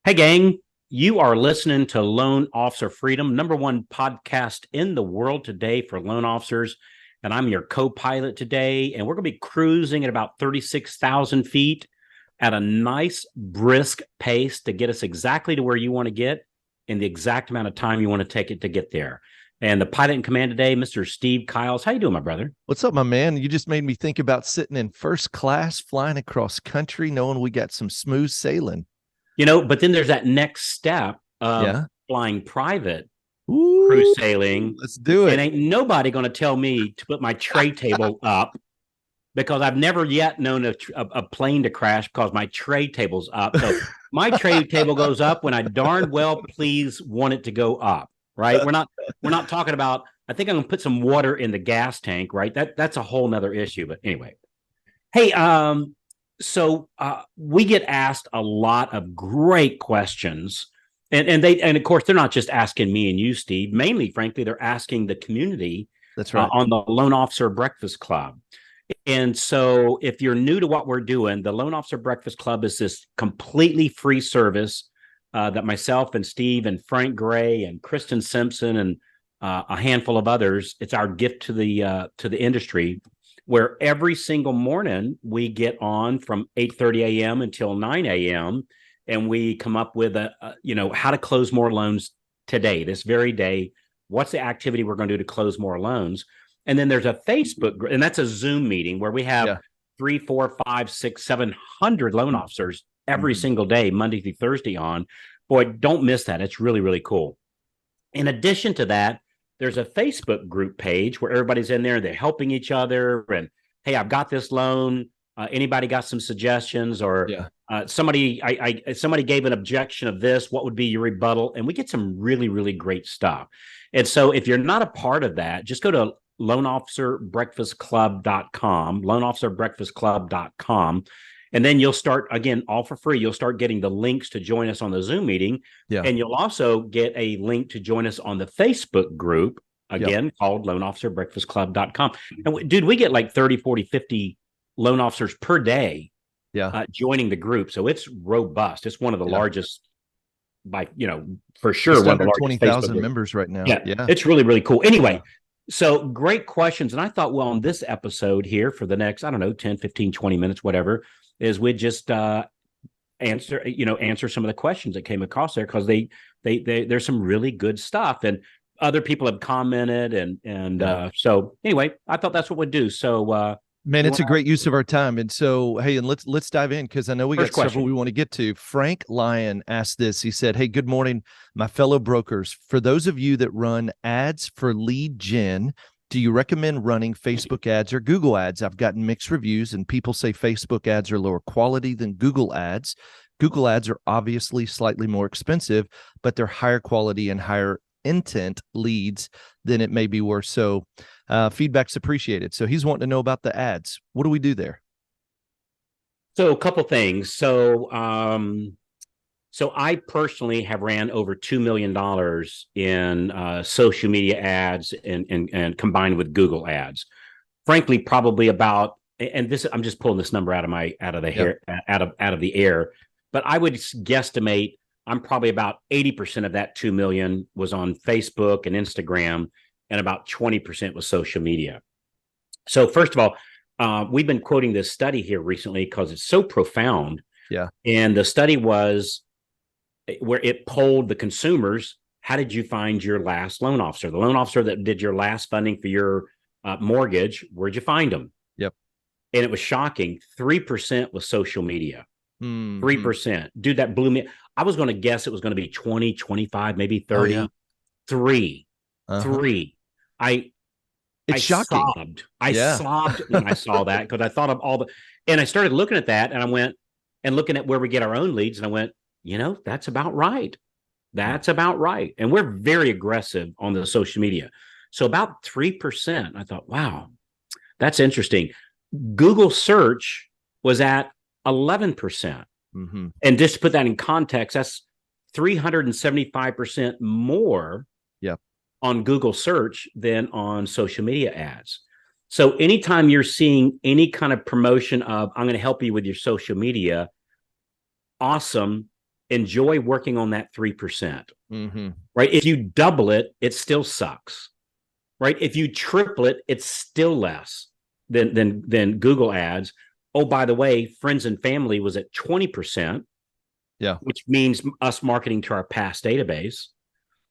Hey, gang, you are listening to Loan Officer Freedom, number one podcast in the world today for loan officers. And I'm your co pilot today. And we're going to be cruising at about 36,000 feet at a nice, brisk pace to get us exactly to where you want to get in the exact amount of time you want to take it to get there. And the pilot in command today, Mr. Steve Kiles. How you doing, my brother? What's up, my man? You just made me think about sitting in first class, flying across country, knowing we got some smooth sailing. But then there's that next step of Yeah. flying private cruise Ooh, sailing. let's do And it. ain't nobody going to tell me to put my tray table up because I've never yet known a plane to crash because my tray table's up. So my tray table goes up when I darn well please want it to go up. Right? We're not talking about. I think I'm going to put some water in the gas tank. Right? That's a whole nother issue. But anyway, hey, we get asked a lot of great questions. And of course they're not just asking me and you, Steve. Mainly, frankly, they're asking the community That's right. on the Loan Officer Breakfast Club. And so, if you're new to what we're doing, the Loan Officer Breakfast Club is this completely free service that myself and Steve and Frank Gray and Kristen Simpson and a handful of others. It's our gift to the industry, where every single morning we get on from 8:30 a.m. until 9 a.m. and we come up with how to close more loans today, this very day. What's the activity we're going to do to close more loans? And then there's a Facebook group, and that's a Zoom meeting where we have Yeah. 3, 4, 5, 6, 700 loan officers every Mhm. single day, Monday through Thursday on. Boy, don't miss that. It's really, really cool. In addition to that, there's a Facebook group page where everybody's in there. They're helping each other. And hey, I've got this loan. Anybody got some suggestions? Or Yeah. somebody gave an objection of this. What would be your rebuttal? And we get some really, really great stuff. And so if you're not a part of that, just go to loanofficerbreakfastclub.com, loanofficerbreakfastclub.com. And then you'll start, again, all for free. You'll start getting the links to join us on the Zoom meeting. Yeah. And you'll also get a link to join us on the Facebook group, Yep. again, called loanofficerbreakfastclub.com. And dude, we get like 30, 40, 50 loan officers per day Yeah. joining the group. So it's robust. It's one of the Yeah. largest, by, for sure, Just one of the under largest Facebook 20,000 groups. members right now. Yeah, Yeah. it's really, really cool. Anyway, Yeah. so great questions. And I thought, well, on this episode here for the next, I don't know, 10, 15, 20 minutes, whatever, is we'd just answer some of the questions that came across there, because there's some really good stuff, and other people have commented, and Yeah. so anyway, I thought that's what we'd do. So Man, you it's want a great use of our time. And so, hey, and let's dive in because I know we first got several question? we want to get to. Frank Lyon asked this. He said, "Hey, good morning, my fellow brokers. For those of you that run ads for lead gen, do you recommend running Facebook ads or Google ads? I've gotten mixed reviews, and people say Facebook ads are lower quality than Google ads. Google ads are obviously slightly more expensive, but they're higher quality and higher intent leads than it may be worth. So feedback's appreciated." So he's wanting to know about the ads. What do we do there? So a couple things. So I personally have ran over $2 million in social media ads and combined with Google ads. Frankly, probably about, and this, I'm just pulling this number out of the Yeah. hair, out of the air, but I would guesstimate I'm probably about 80% of that 2 million was on Facebook and Instagram, and about 20% was social media. So first of all, we've been quoting this study here recently because it's so profound. Yeah. And the study was where it polled the consumers. How did you find your last loan officer? The loan officer that did your last funding for your mortgage, where'd you find them? Yep. And it was shocking. 3% was social media. Mm-hmm. 3%. Dude, that blew me. I was going to guess it was going to be 20, 25, maybe Oh 30. yeah. Three. Uh-huh. Three. I It's I shocking. sobbed. I Yeah. sobbed when I saw that, because I thought of all the, and I started looking at that, and I went and looking at where we get our own leads, and I went, that's about right. Yeah. That's about right. And we're very aggressive on the social media. So about 3%. I thought, wow, that's interesting. Google search was at 11%. Mm-hmm. And just to put that in context, that's 375% more Yep. on Google search than on social media ads. So anytime you're seeing any kind of promotion of, I'm going to help you with your social media, awesome. enjoy working on that 3%. Mm-hmm. Right? If you double it, it still sucks. Right? If you triple it, it's still less than Google ads. Oh, by the way, friends and family was at 20%, Yeah. which means us marketing to our past database,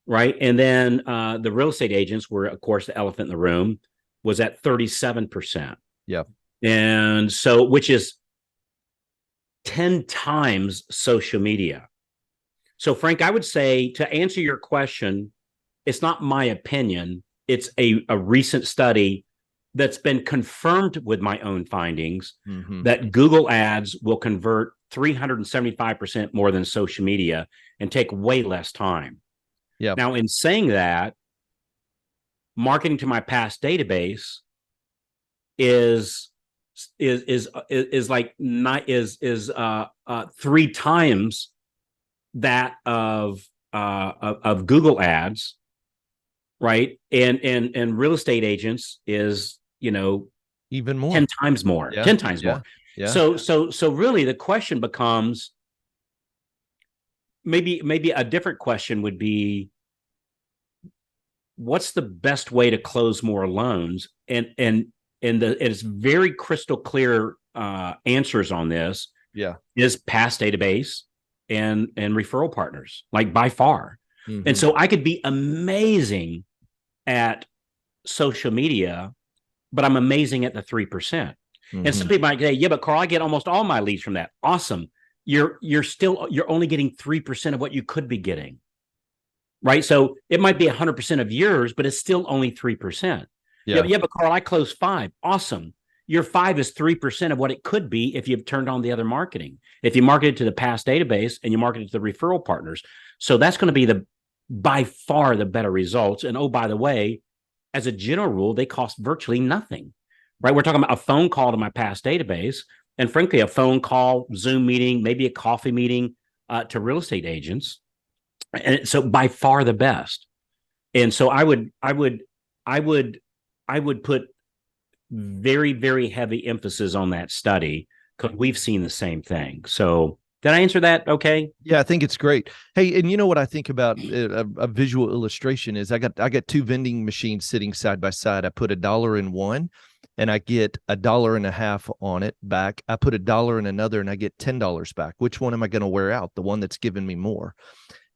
right? And then the real estate agents were, of course, the elephant in the room, was at 37%. Yeah. And so, which is 10 times social media. So, Frank, I would say, to answer your question, it's not my opinion. It's a recent study that's been confirmed with my own findings, Mm-hmm. that Google ads will convert 375% more than social media and take way less time. Yeah. Now, in saying that, marketing to my past database is like not is 3 times that of Google ads, right? And real estate agents is, Even more. 10 times more, Yeah. 10 times Yeah. more. Yeah. So really the question becomes, maybe a different question would be, what's the best way to close more loans? And it's very crystal clear answers on this. Yeah. Is past database and referral partners, like by far. Mm-hmm. And so I could be amazing at social media, but I'm amazing at the 3%. Mm-hmm. And some people might say, yeah, but Carl, I get almost all my leads from that. Awesome. You're only getting 3% of what you could be getting. Right. So it might be 100% of yours, but it's still only 3%. Yeah. Yeah, but Carl, I closed 5. Awesome. Your 5 is 3% of what it could be if you've turned on the other marketing. If you market it to the past database and you market it to the referral partners. So that's going to be by far the better results. And oh, by the way, as a general rule, they cost virtually nothing. Right. We're talking about a phone call to my past database, and frankly, a phone call, Zoom meeting, maybe a coffee meeting to real estate agents. And so by far the best. And so I would put very, very heavy emphasis on that study, because we've seen the same thing. So did I answer that okay? Yeah, I think it's great. Hey, and you know what I think about a visual illustration is I got 2 vending machines sitting side by side. I put $1 in one and I get $1.50 on it back. I put $1 in another and I get $10 back. Which one am I going to wear out? The one that's giving me more.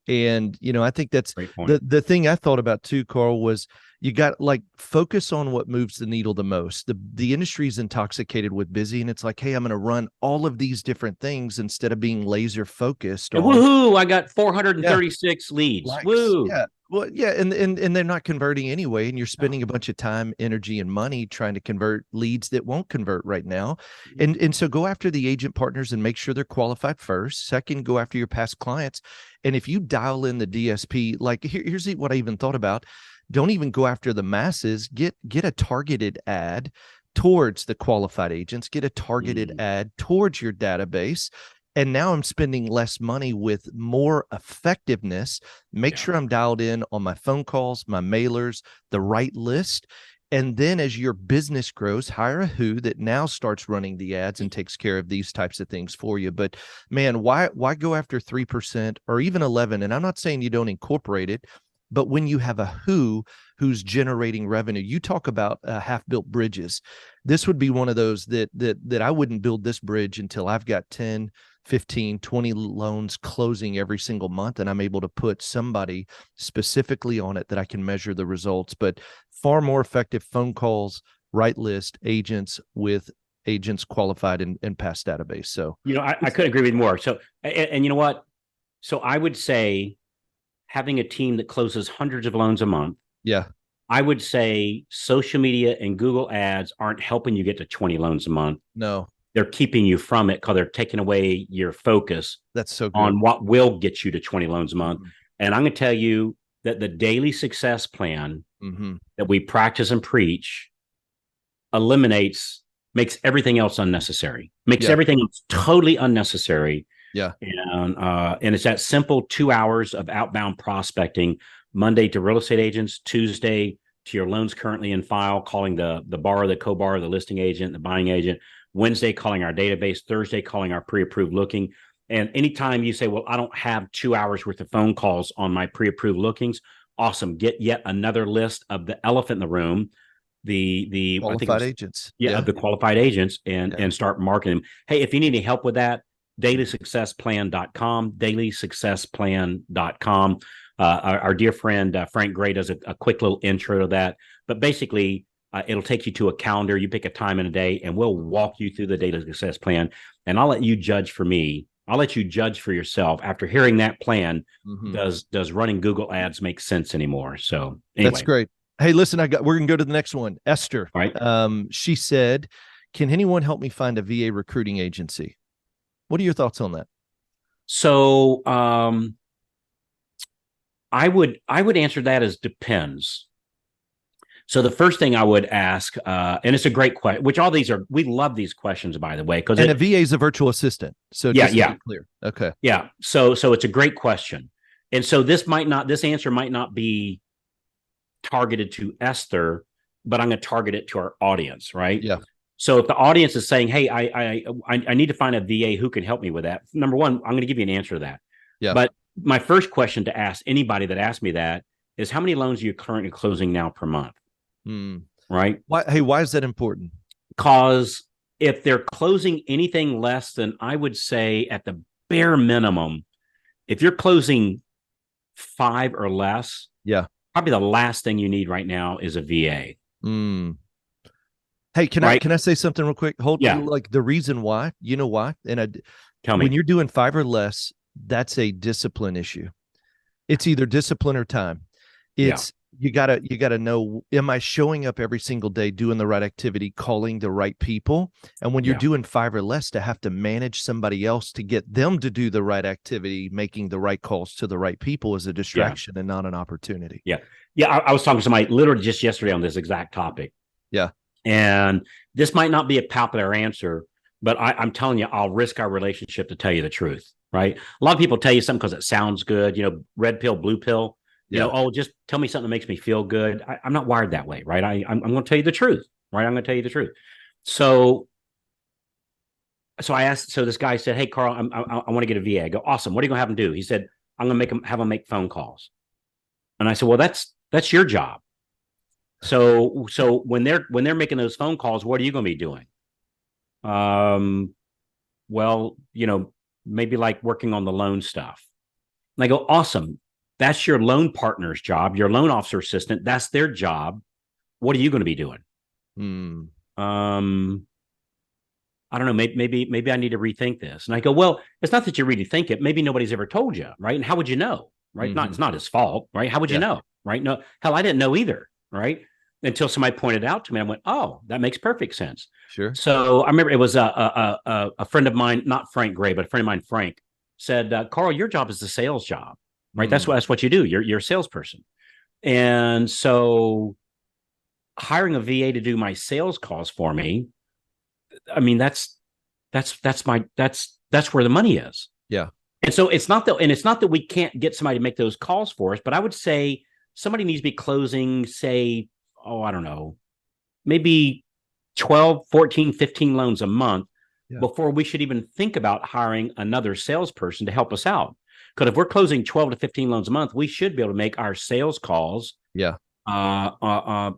And, I think that's the thing I thought about too, Carl, was you got like focus on what moves the needle the most. The industry is intoxicated with busy, and it's like, hey, I'm going to run all of these different things instead of being laser focused on. Woohoo! I got 436 leads. Likes. Woo! Yeah. Well, yeah, and they're not converting anyway, and you're spending a bunch of time, energy, and money trying to convert leads that won't convert right now. And so go after the agent partners and make sure they're qualified first. Second, go after your past clients. And if you dial in the DSP, like here's what I even thought about. Don't even go after the masses. Get a targeted ad towards the qualified agents. Get a targeted ad towards your database. And now I'm spending less money with more effectiveness. Make sure I'm dialed in on my phone calls, my mailers, the right list. And then as your business grows, hire a who that now starts running the ads and takes care of these types of things for you. But man, why go after 3% or even 11? And I'm not saying you don't incorporate it, but when you have a who's generating revenue, you talk about half-built bridges. This would be one of those that I wouldn't build this bridge until I've got 10, 15, 20 loans closing every single month, and I'm able to put somebody specifically on it that I can measure the results. But far more effective phone calls, right list, agents with agents qualified and past database. So, I couldn't agree with you more. So, and you know what? So I would say having a team that closes hundreds of loans a month. Yeah. I would say social media and Google ads aren't helping you get to 20 loans a month. No. They're keeping you from it because they're taking away your focus. That's so good. On what will get you to 20 loans a month. And I'm going to tell you that the daily success plan that we practice and preach makes everything else unnecessary, makes everything else totally unnecessary. Yeah. And it's that simple 2 hours of outbound prospecting, Monday to real estate agents, Tuesday to your loans currently in file, calling the borrower, the co-borrower, the listing agent, the buying agent, Wednesday calling our database, Thursday calling our pre-approved looking, And anytime you say, well, I don't have 2 hours worth of phone calls on my pre-approved lookings, awesome. Get yet another list of the elephant in the room, the I think it Qualified was, agents. yeah, of the qualified agents, and start marketing them. Hey, if you need any help with that, dailysuccessplan.com, dailysuccessplan.com. Our dear friend Frank Gray does a quick little intro to that. But basically, it'll take you to a calendar. You pick a time and a day, and we'll walk you through the daily success plan. And I'll let you judge for me. I'll let you judge for yourself after hearing that plan. Does running Google ads make sense anymore? So anyway, that's great. Hey, listen, we're gonna go to the next one. Esther. Right. She said, "Can anyone help me find a VA recruiting agency?" What are your thoughts on that? So I would answer that as depends. So the first thing I would ask, and it's a great question, which all these are, we love these questions, by the way, because a VA is a virtual assistant. So yeah, just to be clear. Okay. Yeah. So it's a great question. And so this answer might not be targeted to Esther, but I'm going to target it to our audience, right? Yeah. So if the audience is saying, hey, I need to find a VA who can help me with that. Number one, I'm going to give you an answer to that. Yeah. But my first question to ask anybody that asks me that is, how many loans are you currently closing now per month? Right. Why is that important? Because if they're closing anything less than, I would say at the bare minimum, if you're closing 5 or less, probably the last thing you need right now is a VA. Hey, can I say something real quick? Yeah. Like the reason why, you know why? And tell me, when you're doing 5 or less, that's a discipline issue. It's either discipline or time. It's you gotta know, am I showing up every single day, doing the right activity, calling the right people? And when you're doing 5 or less, to have to manage somebody else to get them to do the right activity, making the right calls to the right people is a distraction and not an opportunity. Yeah. I was talking to somebody literally just yesterday on this exact topic. Yeah. And this might not be a popular answer, but I'm telling you, I'll risk our relationship to tell you the truth. Right. A lot of people tell you something because it sounds good, red pill, blue pill. Just tell me something that makes me feel good. I'm not wired that way, right? I'm going to tell you the truth, right? I'm going to tell you the truth. So I asked. So this guy said, "Hey, Carl, I want to get a VA." I go, "Awesome. What are you going to have him do?" He said, "I'm going to have him make phone calls." And I said, "Well, that's your job. So when they're making those phone calls, what are you going to be doing?" Well, maybe like working on the loan stuff. And I go, "Awesome. That's your loan partner's job, your loan officer assistant. That's their job. What are you going to be doing?" I don't know. Maybe I need to rethink this. And I go, "Well, it's not that you really think it. Maybe nobody's ever told you, right? And how would you know, right? It's not his fault, right? How would you know, right? No, hell, I didn't know either, right? Until somebody pointed out to me. I went, oh, that makes perfect sense. Sure. So I remember it was a friend of mine, not Frank Gray, but a friend of mine, Frank, said, Carl, your job is the sales job. Right. That's what you do. You're a salesperson. And so hiring a VA to do my sales calls for me, I mean, that's where the money is. Yeah. And so it's not that we can't get somebody to make those calls for us, but I would say somebody needs to be closing, say, I don't know, maybe 12, 14, 15 loans a month before we should even think about hiring another salesperson to help us out. Because if we're closing 12 to 15 loans a month, we should be able to make our sales calls for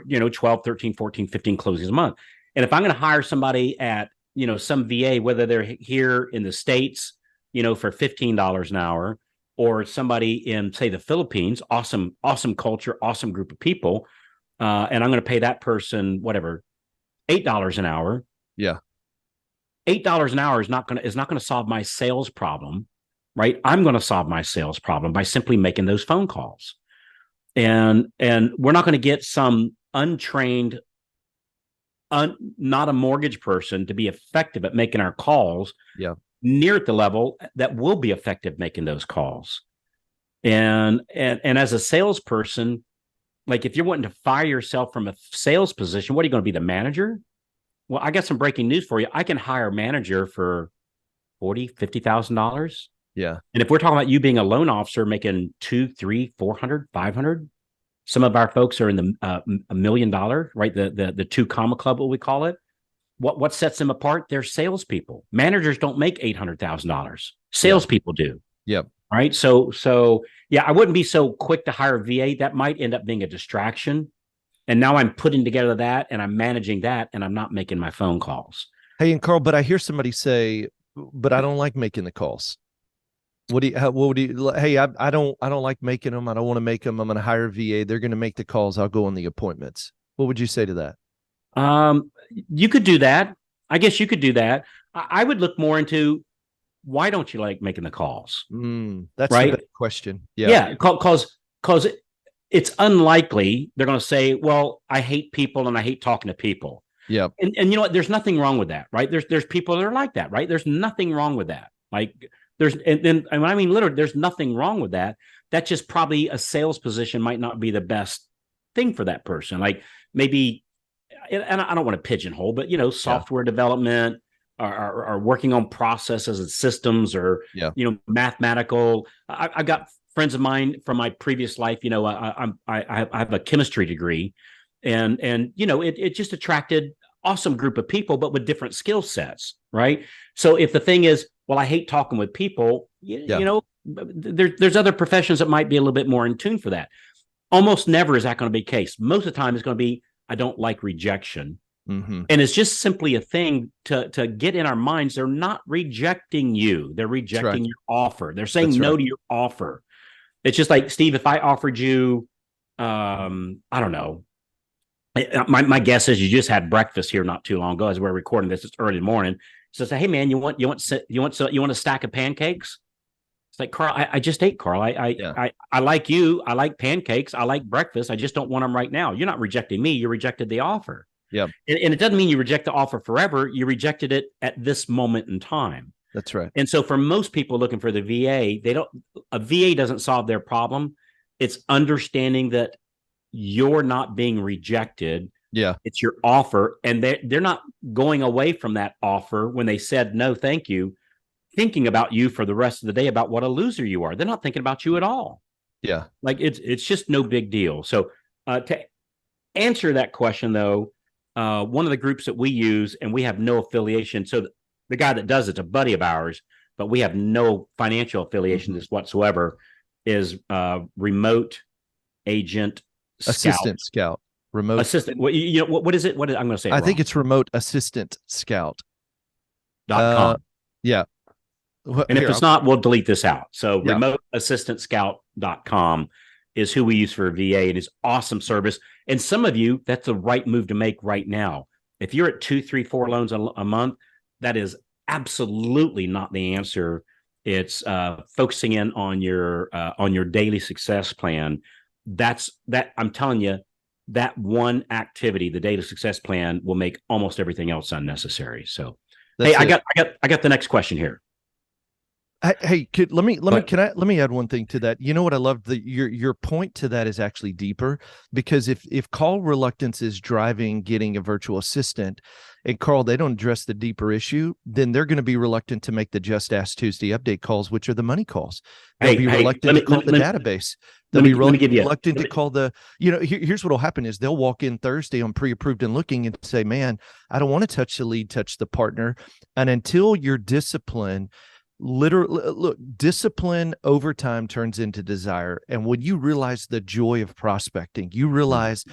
12, 13, 14, 15 closings a month. And if I'm going to hire somebody at some VA, whether they're here in the States, for $15 an hour, or somebody in, say, the Philippines, awesome culture, awesome group of people, and I'm going to pay that person whatever, $8 an hour. Yeah. $8 an hour is not going to solve my sales problem, right? I'm going to solve my sales problem by simply making those phone calls. And we're not going to get some untrained, not a mortgage person to be effective at making our calls near at the level that will be effective making those calls. And as a salesperson, like if you're wanting to fire yourself from a sales position, what are you going to be, the manager? Well, I got some breaking news for you. I can hire a manager for $40,000, $50,000. Yeah. And if we're talking about you being a loan officer making $200,000, $300,000, $400,000, $500,000, some of our folks are in the $1 million, right? The 2 comma club, what we call it. what sets them apart? They're salespeople. Managers don't make $800,000. Yeah. Salespeople do. Yep. Right. So yeah, I wouldn't be so quick to hire a VA. That might end up being a distraction. And now I'm putting together that and I'm managing that and I'm not making my phone calls. Hey, and Carl, but I hear somebody say, but I don't like making the calls. What would you, hey, I don't like making them. I don't want to make them. I'm going to hire a VA. They're going to make the calls. I'll go on the appointments. What would you say to that? You could do that. I guess you could do that. I would look more into why don't you like making the calls? That's right? the better question. Yeah. Because it's unlikely they're going to say, well, I hate people and I hate talking to people. Yeah. And you know what? There's nothing wrong with that, right? There's people that are like that, right? There's nothing wrong with that. Like and I mean, literally, there's nothing wrong with that. That's just probably a sales position might not be the best thing for that person. Like maybe, and I don't want to pigeonhole, but software development or working on processes and systems or, mathematical. I've got friends of mine from my previous life. I have a chemistry degree and it just attracted awesome group of people, but with different skill sets. Right. So if the thing is, well, I hate talking with people, there's other professions that might be a little bit more in tune for that. Almost never is that going to be the case. Most of the time it's going to be, I don't like rejection. Mm-hmm. And it's just simply a thing to get in our minds. They're not rejecting you. They're rejecting your offer. They're saying no to your offer. It's just like, Steve, if I offered you, I don't know, my guess is you just had breakfast here not too long ago as we're recording this. It's early in the morning. So say, hey man, you want a stack of pancakes? It's like, Carl, I just ate, Carl. I like you. I like pancakes. I like breakfast. I just don't want them right now. You're not rejecting me. You rejected the offer. Yeah. And it doesn't mean you reject the offer forever. You rejected it at this moment in time. That's right. And so for most people looking for the VA, a VA doesn't solve their problem. It's understanding that you're not being rejected. Yeah. It's your offer. And they're not going away from that offer when they said, no, thank you, thinking about you for the rest of the day about what a loser you are. They're not thinking about you at all. Yeah. Like it's just no big deal. So to answer that question though, one of the groups that we use, and we have no affiliation. So the guy that does it's a buddy of ours, but we have no financial affiliation to this whatsoever, is Remote Agent Assistant Scout. Remote Assistant. What is it? I'm going to say I think it's Remote Assistant Scout. .com. Yeah. And if it's not, we'll delete this out. So remoteassistantscout.com is who we use for a VA. It is awesome service. And some of you, that's the right move to make right now. If you're at 2, 3, 4 loans a month, that is absolutely not the answer. It's focusing in on your daily success plan. I'm telling you, that one activity, the daily success plan, will make almost everything else unnecessary. So, I got the next question here. Hey, let me add one thing to that. You know what I love? Your point to that is actually deeper, because if call reluctance is driving getting a virtual assistant, and Carl, they don't address the deeper issue, then they're going to be reluctant to make the Just Ask Tuesday update calls, which are the money calls. They'll be reluctant to call the database. They'll be reluctant to call the, here's what will happen is they'll walk in Thursday on pre-approved and looking and say, man, I don't want to touch the lead, touch the partner. And until you're disciplined, literally, look, discipline over time turns into desire. And when you realize the joy of prospecting, you realize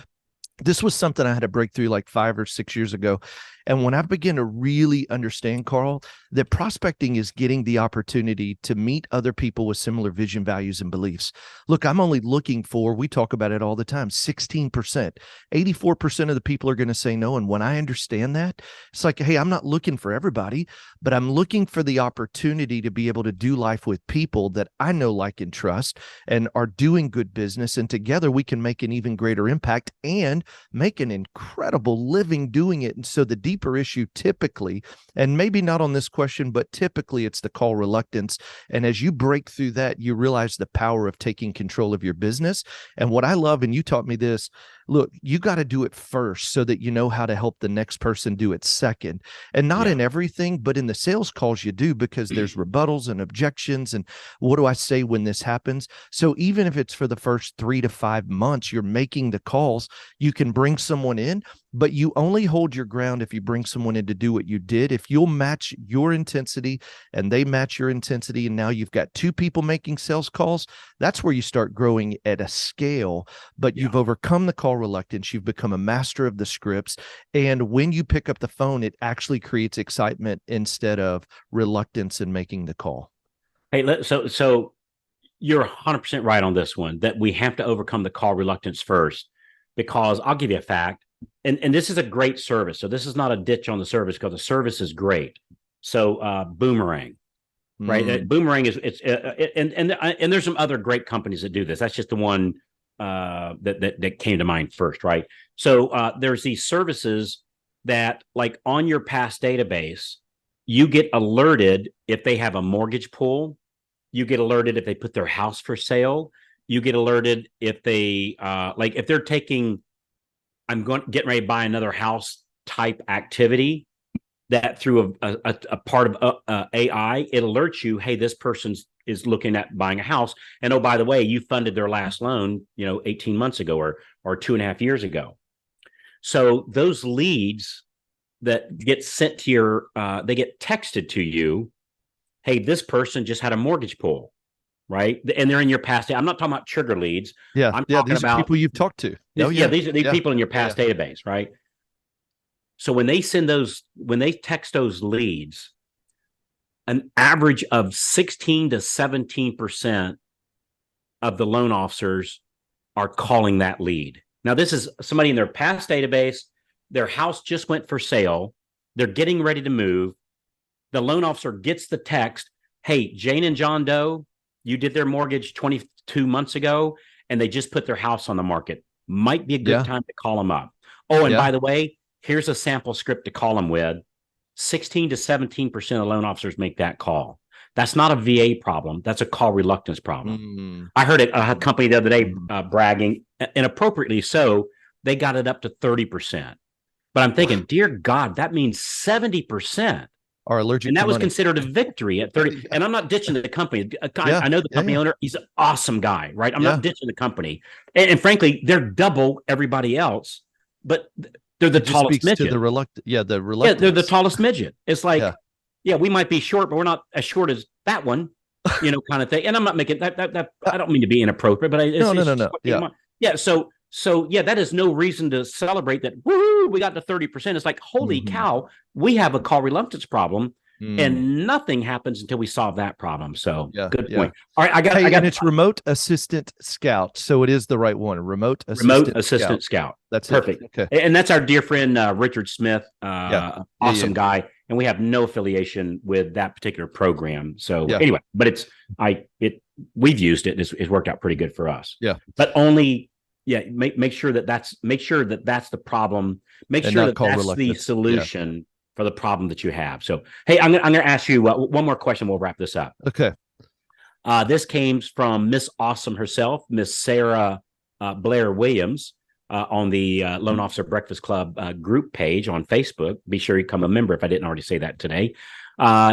this was something I had to break through like 5 or 6 years ago. And when I began to really understand, Carl, that prospecting is getting the opportunity to meet other people with similar vision, values, and beliefs. Look, I'm only looking for, we talk about it all the time, 16%. 84% of the people are going to say no. And when I understand that, it's like, hey, I'm not looking for everybody, but I'm looking for the opportunity to be able to do life with people that I know, like, and trust and are doing good business. And together we can make an even greater impact and make an incredible living doing it. And so the deeper issue typically, and maybe not on this question, but typically it's the call reluctance. And as you break through that, you realize the power of taking control of your business. And what I love, and you taught me this, look, you got to do it first so that you know how to help the next person do it second. And not in everything, but in the sales calls you do, because there's rebuttals and objections. And what do I say when this happens? So even if it's for the first 3 to 5 months, you're making the calls, you can bring someone in but you only hold your ground if you bring someone in to do what you did. If you'll match your intensity and they match your intensity, and now you've got two people making sales calls, that's where you start growing at a scale. But you've overcome the call reluctance. You've become a master of the scripts. And when you pick up the phone, it actually creates excitement instead of reluctance in making the call. Hey, so you're 100% right on this one, that we have to overcome the call reluctance first, because I'll give you a fact. And this is a great service. So this is not a ditch on the service, because the service is great. So Boomerang, right? Boomerang is and there's some other great companies that do this. That's just the one that came to mind first, right? So there's these services that, like, on your past database, you get alerted if they have a mortgage pool. You get alerted if they put their house for sale. You get alerted if they like, if they're taking, getting ready to buy another house type activity, that through a part of AI, it alerts you, hey, this person is looking at buying a house. And oh, by the way, you funded their last loan, 18 months ago or 2.5 years ago. So those leads that get sent to your, they get texted to you, hey, this person just had a mortgage pool, right? And they're in your past. I'm not talking about trigger leads. Yeah. I'm talking these about are people you've talked to. These are people in your past database, right? So when they text those leads, an average of 16 to 17% of the loan officers are calling that lead. Now, this is somebody in their past database. Their house just went for sale. They're getting ready to move. The loan officer gets the text, hey, Jane and John Doe, you did their mortgage 22 months ago, and they just put their house on the market. Might be a good time to call them up. Oh, and by the way, here's a sample script to call them with. 16 to 17% of loan officers make that call. That's not a VA problem. That's a call reluctance problem. I heard a company the other day bragging, and appropriately so, they got it up to 30%. But I'm thinking, dear God, that means 70% are allergic. And that to was money. Considered a victory at 30. And I'm not ditching the company. I know the company owner. He's an awesome guy, right? I'm not ditching the company. And frankly, they're double everybody else, but they're the tallest midget. To the reluctant. Yeah, the reluctance. Yeah, they're the tallest midget. It's like, we might be short, but we're not as short as that one, kind of thing. And I'm not making that. I don't mean to be inappropriate, but no. Yeah. So that is no reason to celebrate that. Woo, we got to 30%. It's like, holy cow, we have a call reluctance problem, and nothing happens until we solve that problem. So good point. All right, I got. And it's remote assistant scout, so it is the right one. Remote assistant scout. That's perfect. Okay, and that's our dear friend Richard Smith. Awesome guy, and we have no affiliation with that particular program. So anyway, but we've used it, and it's worked out pretty good for us. Yeah, but only. Yeah, make sure that that's the problem. Make sure that that's the solution for the problem that you have. So, hey, I'm going to ask you one more question. We'll wrap this up. Okay. This came from Miss Awesome herself, Miss Sarah Blair Williams, on the Loan Officer Breakfast Club group page on Facebook. Be sure you become a member if I didn't already say that today.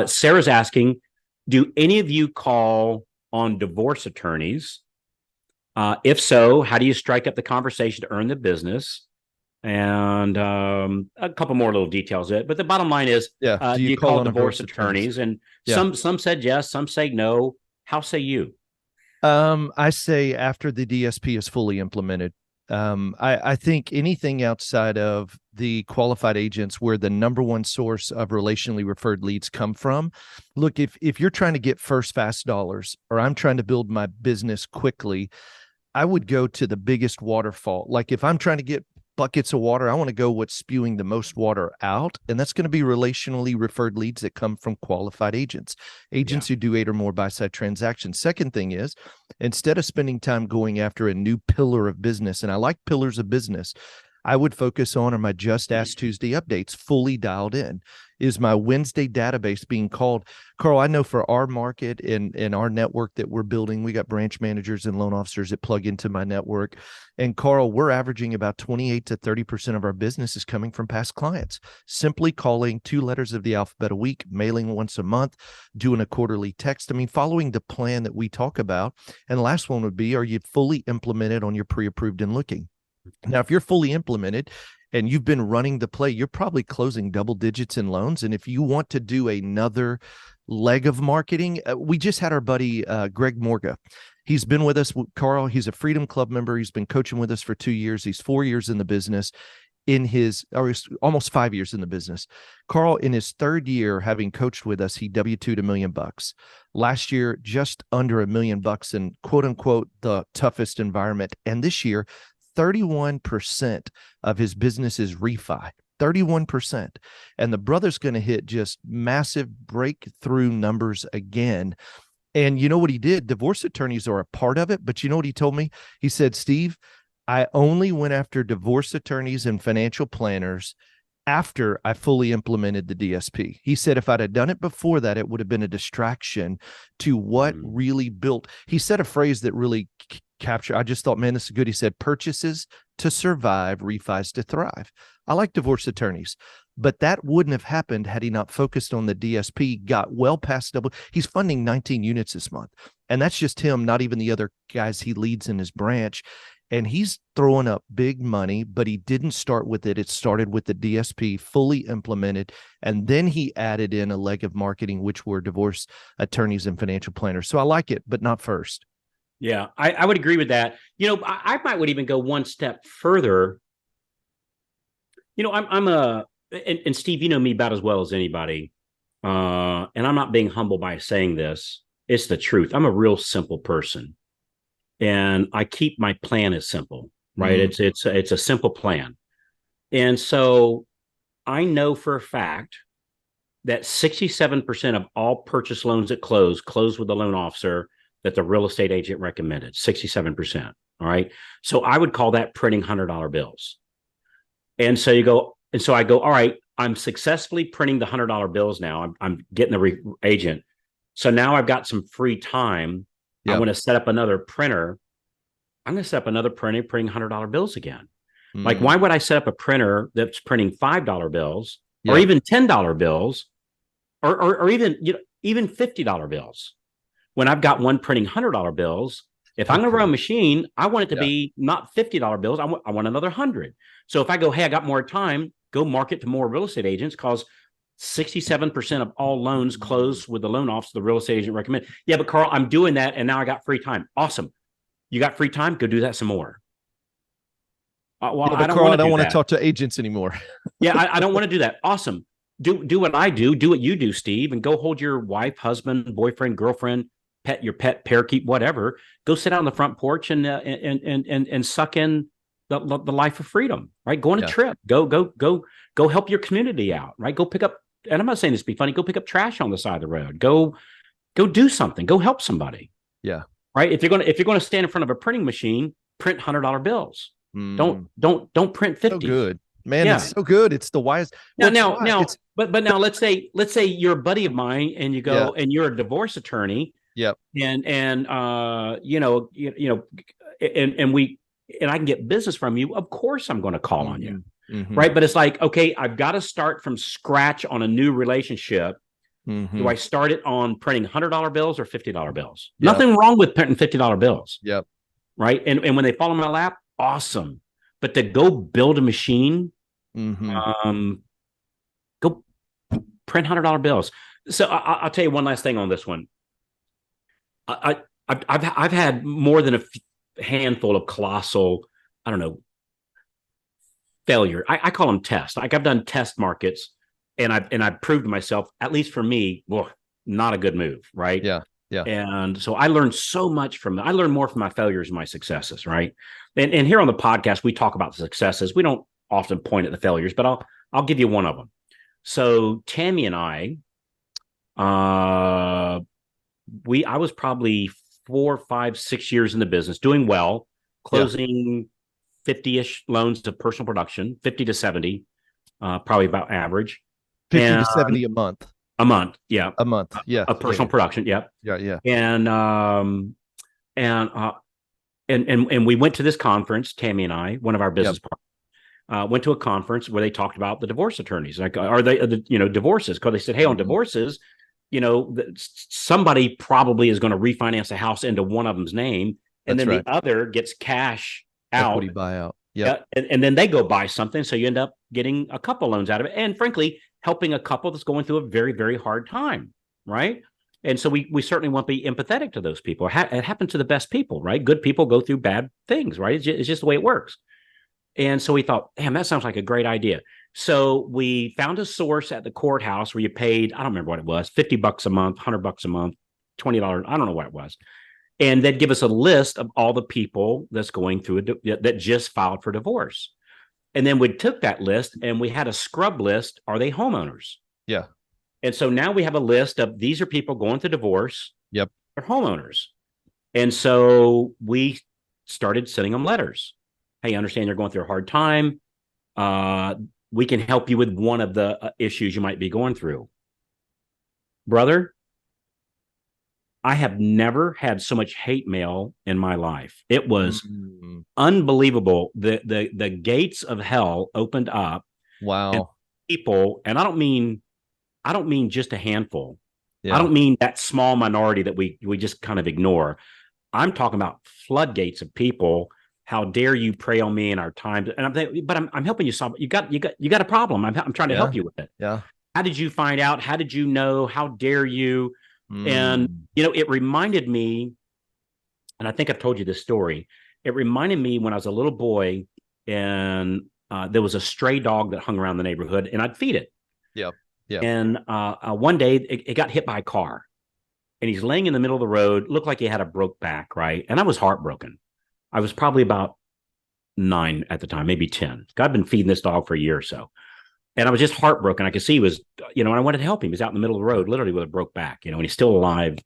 Sarah's asking, do any of you call on divorce attorneys? If so, how do you strike up the conversation to earn the business? And a couple more little details. But the bottom line is, do you call divorce attorneys? And some said yes, some say no. How say you? I say after the DSP is fully implemented. I think anything outside of the qualified agents, where the number one source of relationally referred leads come from. Look, if you're trying to get first fast dollars, or I'm trying to build my business quickly, I would go to the biggest waterfall. Like if I'm trying to get buckets of water, I want to go what's spewing the most water out. And that's going to be relationally referred leads that come from qualified agents who do 8 or more buy-side transactions. Second thing is, instead of spending time going after a new pillar of business, and I like pillars of business, I would focus on, are my Just Ask Tuesday updates fully dialed in? Is my Wednesday database being called? Carl, I know for our market and our network that we're building, we got branch managers and loan officers that plug into my network. And Carl, we're averaging about 28 to 30% of our business is coming from past clients, simply calling 2 letters of the alphabet a week, mailing once a month, doing a quarterly text. I mean, following the plan that we talk about. And the last one would be, are you fully implemented on your pre-approved and looking? Now, if you're fully implemented and you've been running the play, you're probably closing double digits in loans. And if you want to do another leg of marketing, we just had our buddy Greg Morga. He's been with us, Carl. He's a Freedom Club member. He's been coaching with us for 2 years. He's 4 years in the business. Almost 5 years in the business. Carl, in his third year having coached with us, he W2'd $1 million. Last year, just under $1 million in quote unquote the toughest environment. And this year, 31% of his business is refi. 31%. And the brother's going to hit just massive breakthrough numbers again. And you know what he did? Divorce attorneys are a part of it. But you know what he told me? He said, Steve, I only went after divorce attorneys and financial planners after I fully implemented the DSP. He said if I'd have done it before that, it would have been a distraction to what really built. He said a phrase that really captured. I just thought, man, this is good. He said, purchases to survive, refis to thrive. I like divorce attorneys, but that wouldn't have happened had he not focused on the DSP, got well past double. He's funding 19 units this month. And that's just him, not even the other guys he leads in his branch. And he's throwing up big money, but he didn't start with it. It started with the DSP fully implemented. And then he added in a leg of marketing, which were divorce attorneys and financial planners. So I like it, but not first. Yeah, I would agree with that. I might would even go one step further. And Steve, you know me about as well as anybody. And I'm not being humble by saying this. It's the truth. I'm a real simple person. And I keep my plan as simple, right? It's a simple plan. And so I know for a fact that 67% of all purchase loans that close with the loan officer that the real estate agent recommended, 67%. All right. So I would call that printing $100 bills. And so I go, all right, I'm successfully printing the $100 bills now. I'm getting the agent. So now I've got some free time. Yep. I want to set up another printer. I'm going to set up another printer printing $100 bills again. Like, why would I set up a printer that's printing $5 bills or even $10 bills or even $50 bills when I've got one printing $100 bills? If I'm going to run a machine, I want it to be not $50 bills. I want another 100. So if I go, hey, I got more time, go market to more real estate agents because 67% of all loans close with the loan officer the real estate agent recommend. Yeah, but Carl, I'm doing that and now I got free time. Awesome. You got free time? Go do that some more. Well, I don't want to talk to agents anymore. Yeah, I don't want to do that. Awesome. Do what I do. Do what you do, Steve, and go hold your wife, husband, boyfriend, girlfriend, your pet, parakeet, whatever. Go sit out on the front porch and suck in the life of freedom. Right? Go on a trip. Go help your community out. Right? Go pick up. And I'm not saying this to be funny. Go pick up trash on the side of the road. Go do something. Go help somebody. Yeah. Right. If you're going to stand in front of a printing machine, print $100 bills. Don't print 50. So good, man. Yeah. It's so good. It's the wisest. But now, let's say you're a buddy of mine and you go and you're a divorce attorney. Yep. And I can get business from you. Of course, I'm going to call on you. Mm-hmm. Right. But it's like, okay, I've got to start from scratch on a new relationship. Mm-hmm. Do I start it on printing $100 bills or $50 bills? Yep. Nothing wrong with printing $50 bills. Yep. Right. And when they fall in my lap, awesome. But to go build a machine, go print $100 bills. So I'll tell you one last thing on this one. I've had more than a handful of colossal, I don't know, failure. I call them tests. Like I've done test markets. And I've proved to myself, at least for me, not a good move, right? Yeah, yeah. And so I learned so much from I learned more from my failures and my successes, right? And here on the podcast, we talk about the successes. We don't often point at the failures, but I'll give you one of them. So Tammy and I was probably 4, 5, 6 years in the business, doing well, closing 50-ish loans of personal production, 50 to 70, probably about average. 50 to 70 a month. A month, yeah. A month, yeah. A personal production, yeah. Yeah. And we went to this conference, Tammy and I, one of our business partners, went to a conference where they talked about the divorce attorneys. Like, are they, divorces? Because they said, hey, on divorces, somebody probably is going to refinance a house into one of them's name, and then the other gets cash out. Equity buyout. Yep. And then they go buy something. So you end up getting a couple loans out of it. And frankly, helping a couple that's going through a very, very hard time. Right. And so we certainly want to be empathetic to those people. It happens to the best people, right? Good people go through bad things, right? It's just the way it works. And so we thought, damn, that sounds like a great idea. So we found a source at the courthouse where you paid, I don't remember what it was, $50 a month, $100 a month, $20. I don't know what it was. And they'd give us a list of all the people that's going through that just filed for divorce. And then we took that list and we had a scrub list. Are they homeowners? Yeah. And so now we have a list of these are people going through divorce. Yep. They're homeowners. And so we started sending them letters. Hey, I understand you're going through a hard time. We can help you with one of the issues you might be going through. Brother, I have never had so much hate mail in my life. It was unbelievable. The gates of hell opened up. Wow. And people, and I don't mean just a handful. Yeah. I don't mean that small minority that we just kind of ignore. I'm talking about floodgates of people. How dare you prey on me in our time? And I'm thinking, but I'm helping you solve it. You got a problem. I'm trying to help you with it. Yeah. How did you find out? How did you know? How dare you? And it reminded me, and I think I've told you this story. It reminded me when I was a little boy, and there was a stray dog that hung around the neighborhood, and I'd feed it. Yep. Yeah. And one day it got hit by a car, and he's laying in the middle of the road. Looked like he had a broke back, right? And I was heartbroken. I was probably about 9 at the time, maybe 10. I'd been feeding this dog for a year or so. And I was just heartbroken. I could see he was, and I wanted to help him. He was out in the middle of the road, literally with a broke back, and he's still alive.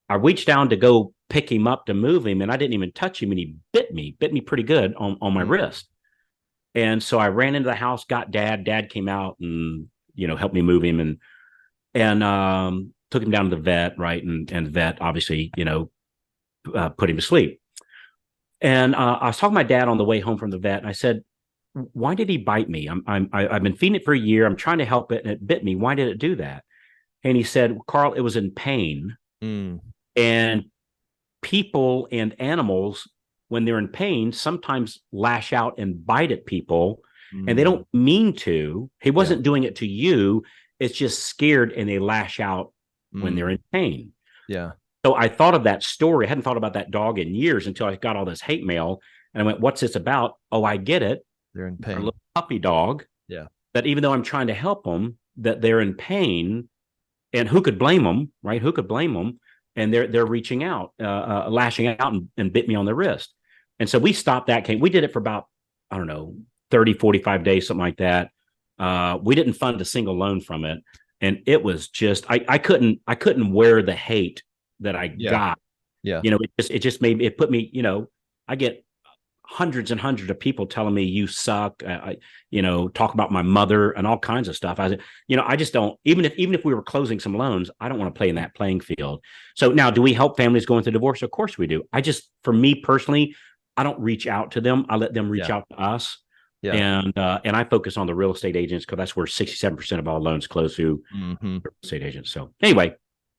I reached down to go pick him up to move him, and I didn't even touch him, and he bit me pretty good on my wrist. And so I ran into the house, got Dad. Dad came out and, helped me move him and took him down to the vet, right? And the vet obviously, put him to sleep. And I was talking to my dad on the way home from the vet, and I said, "Why did he bite me? I've been feeding it for a year. I'm trying to help it, and it bit me. Why did it do that?" And he said, "Carl, it was in pain. And people and animals, when they're in pain, sometimes lash out and bite at people, and they don't mean to. He wasn't doing it to you. It's just scared, and they lash out when they're in pain." Yeah. So I thought of that story. I hadn't thought about that dog in years until I got all this hate mail. And I went, what's this about? Oh, I get it. They're in pain. A little puppy dog. Yeah. That even though I'm trying to help them, that they're in pain. And who could blame them, right? Who could blame them? And they're reaching out, lashing out and bit me on the wrist. And so we stopped that. We did it for about, I don't know, 30, 45 days, something like that. We didn't fund a single loan from it. And it was just, I couldn't wear the hate that I got. Yeah. It put me, I get hundreds and hundreds of people telling me you suck, talk about my mother and all kinds of stuff. I just don't, even if we were closing some loans, I don't want to play in that playing field. So now, do we help families going through divorce? Of course we do. For me personally, I don't reach out to them. I let them reach out to us. Yeah. And I focus on the real estate agents because that's where 67% of all loans close through real estate agents. So anyway,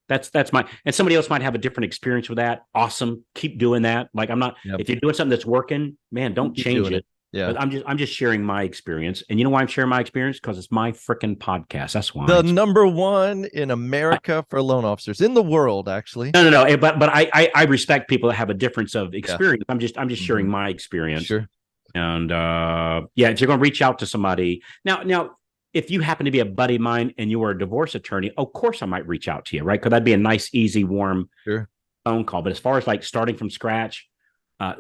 that's my, and somebody else might have a different experience with that. Awesome. Keep doing that. Like if you're doing something that's working, man, don't change it. Yeah. But I'm just sharing my experience. And you know why I'm sharing my experience? Because it's my freaking podcast. That's why. The number one in America for loan officers in the world, actually. No. But I respect people that have a difference of experience. Yeah. I'm just sharing my experience. Sure. And if you're going to reach out to somebody now, if you happen to be a buddy of mine and you are a divorce attorney, of course I might reach out to you, right? Because that'd be a nice, easy, warm phone call. But as far as like starting from scratch,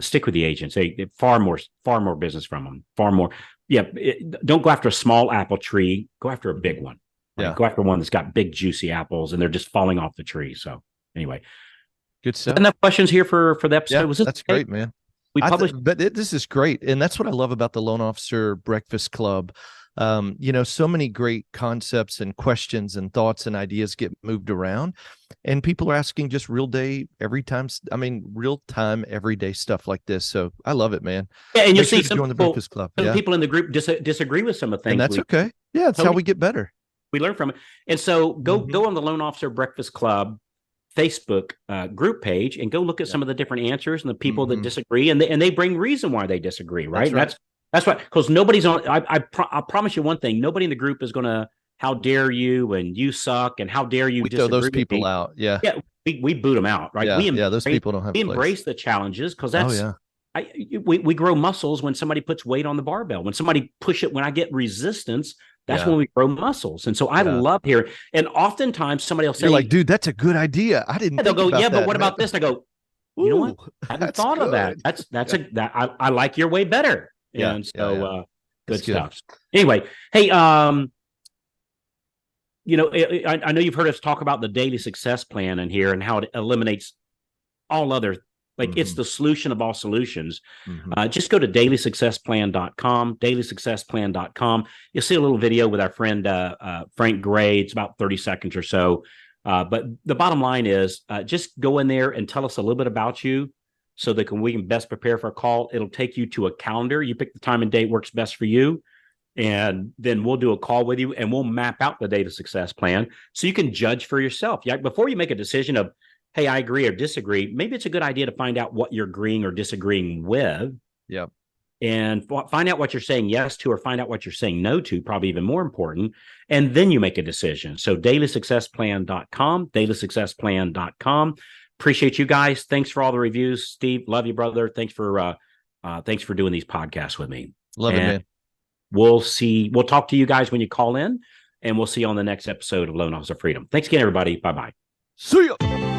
stick with the agents. They far more business from them. Far more. Yeah. Don't go after a small apple tree. Go after a big one. Right? Yeah. Go after one that's got big, juicy apples and they're just falling off the tree. So anyway, good stuff. Enough questions here for the episode. Yeah, that's great, man. We published, this is great, and that's what I love about the Loan Officer Breakfast Club. So many great concepts and questions and thoughts and ideas get moved around, and people are asking just real time, everyday stuff like this. So I love it, man. Yeah, and you'll see some the Breakfast Club. Some people in the group disagree with some of the things, and that's okay. Yeah, it's how we get better. We learn from it, and so go on the Loan Officer Breakfast Club Facebook group page and go look at some of the different answers and the people that disagree, and they bring reason why they disagree, right? That's right. Because nobody's on. I promise you one thing. Nobody in the group is going to. How dare you? And you suck. And how dare you We throw disagree those with people me? out. Yeah. Yeah, we boot them out. Right. Yeah. Yeah. Those people don't have We a place. embrace the challenges because Oh, that's. yeah. We grow muscles when somebody puts weight on the barbell. When somebody push it. When I get resistance, that's Yeah. when we grow muscles. And so I Yeah. love hearing. And oftentimes somebody will say, You're like, dude, that's a good idea. I didn't they'll think go, about yeah, that, but what man. about this? And I go, you know what? Ooh, I hadn't that's thought of that. good. That's I like your way better. Yeah. And Yeah. so Yeah. good That's good. stuff. Anyway, hey, you know, I know you've heard us talk about the daily success plan in here and how it eliminates all other, like it's the solution of all solutions. Just go to dailysuccessplan.com, dailysuccessplan.com. You'll see a little video with our friend Frank Gray. It's about 30 seconds or so. But the bottom line is just go in there and tell us a little bit about you so that we can best prepare for a call. It'll take you to a calendar. You pick the time and date works best for you. And then we'll do a call with you and we'll map out the data success plan so you can judge for yourself. Yeah, before you make a decision of, hey, I agree or disagree, maybe it's a good idea to find out what you're agreeing or disagreeing with. Yep. And find out what you're saying yes to or find out what you're saying no to, probably even more important. And then you make a decision. So dailysuccessplan.com, dailysuccessplan.com. Appreciate you guys. Thanks for all the reviews. Steve, love you, brother. Thanks for doing these podcasts with me. Love it, man. We'll talk to you guys when you call in, and we'll see you on the next episode of Loan Officer Freedom. Thanks again, everybody. Bye-bye. See ya.